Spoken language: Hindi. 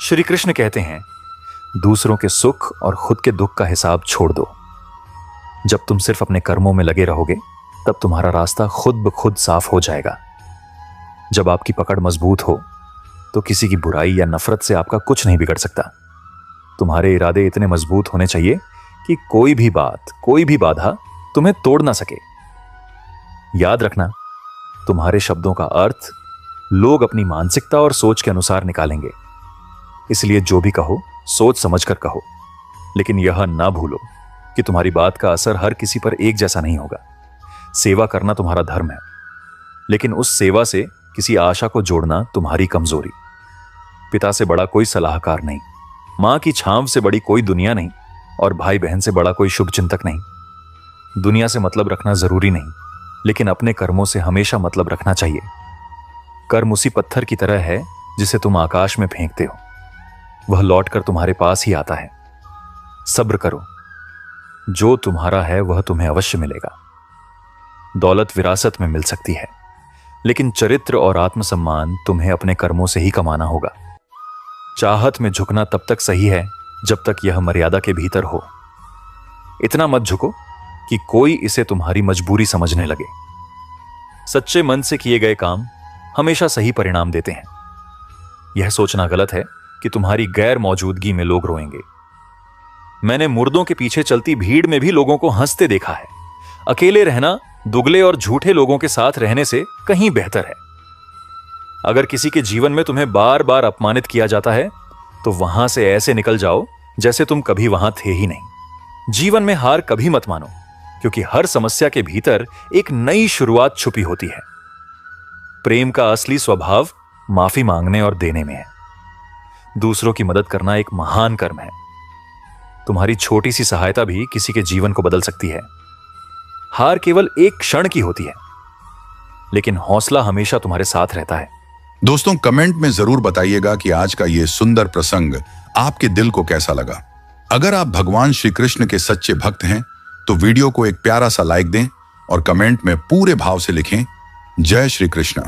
श्री कृष्ण कहते हैं, दूसरों के सुख और खुद के दुख का हिसाब छोड़ दो। जब तुम सिर्फ अपने कर्मों में लगे रहोगे, तब तुम्हारा रास्ता खुद ब खुद साफ हो जाएगा। जब आपकी पकड़ मजबूत हो, तो किसी की बुराई या नफरत से आपका कुछ नहीं बिगड़ सकता। तुम्हारे इरादे इतने मजबूत होने चाहिए कि कोई भी बात, कोई भी बाधा तुम्हें तोड़ ना सके। याद रखना, तुम्हारे शब्दों का अर्थ लोग अपनी मानसिकता और सोच के अनुसार निकालेंगे। इसलिए जो भी कहो, सोच समझकर कहो, लेकिन यह ना भूलो कि तुम्हारी बात का असर हर किसी पर एक जैसा नहीं होगा। सेवा करना तुम्हारा धर्म है, लेकिन उस सेवा से किसी आशा को जोड़ना तुम्हारी कमजोरी। पिता से बड़ा कोई सलाहकार नहीं, मां की छांव से बड़ी कोई दुनिया नहीं, और भाई बहन से बड़ा कोई शुभ चिंतक नहीं। दुनिया से मतलब रखना जरूरी नहीं, लेकिन अपने कर्मों से हमेशा मतलब रखना चाहिए। कर्म उसी पत्थर की तरह है जिसे तुम आकाश में फेंकते हो, वह लौटकर तुम्हारे पास ही आता है। सब्र करो, जो तुम्हारा है वह तुम्हें अवश्य मिलेगा। दौलत विरासत में मिल सकती है, लेकिन चरित्र और आत्मसम्मान तुम्हें अपने कर्मों से ही कमाना होगा। चाहत में झुकना तब तक सही है जब तक यह मर्यादा के भीतर हो। इतना मत झुको कि कोई इसे तुम्हारी मजबूरी समझने लगे। सच्चे मन से किए गए काम हमेशा सही परिणाम देते हैं। यह सोचना गलत है कि तुम्हारी गैर मौजूदगी में लोग रोएंगे। मैंने मुर्दों के पीछे चलती भीड़ में भी लोगों को हंसते देखा है। अकेले रहना दुगले और झूठे लोगों के साथ रहने से कहीं बेहतर है। अगर किसी के जीवन में तुम्हें बार बार अपमानित किया जाता है, तो वहां से ऐसे निकल जाओ जैसे तुम कभी वहां थे ही नहीं। जीवन में हार कभी मत मानो, क्योंकि हर समस्या के भीतर एक नई शुरुआत छुपी होती है। प्रेम का असली स्वभाव माफी मांगने और देने में है। दूसरों की मदद करना एक महान कर्म है। तुम्हारी छोटी सी सहायता भी किसी के जीवन को बदल सकती है। हार केवल एक क्षण की होती है, लेकिन हौसला हमेशा तुम्हारे साथ रहता है। दोस्तों, कमेंट में जरूर बताइएगा कि आज का ये सुंदर प्रसंग आपके दिल को कैसा लगा। अगर आप भगवान श्री कृष्ण के सच्चे भक्त हैं, तो वीडियो को एक प्यारा सा लाइक दें और कमेंट में पूरे भाव से लिखें, जय श्री कृष्ण।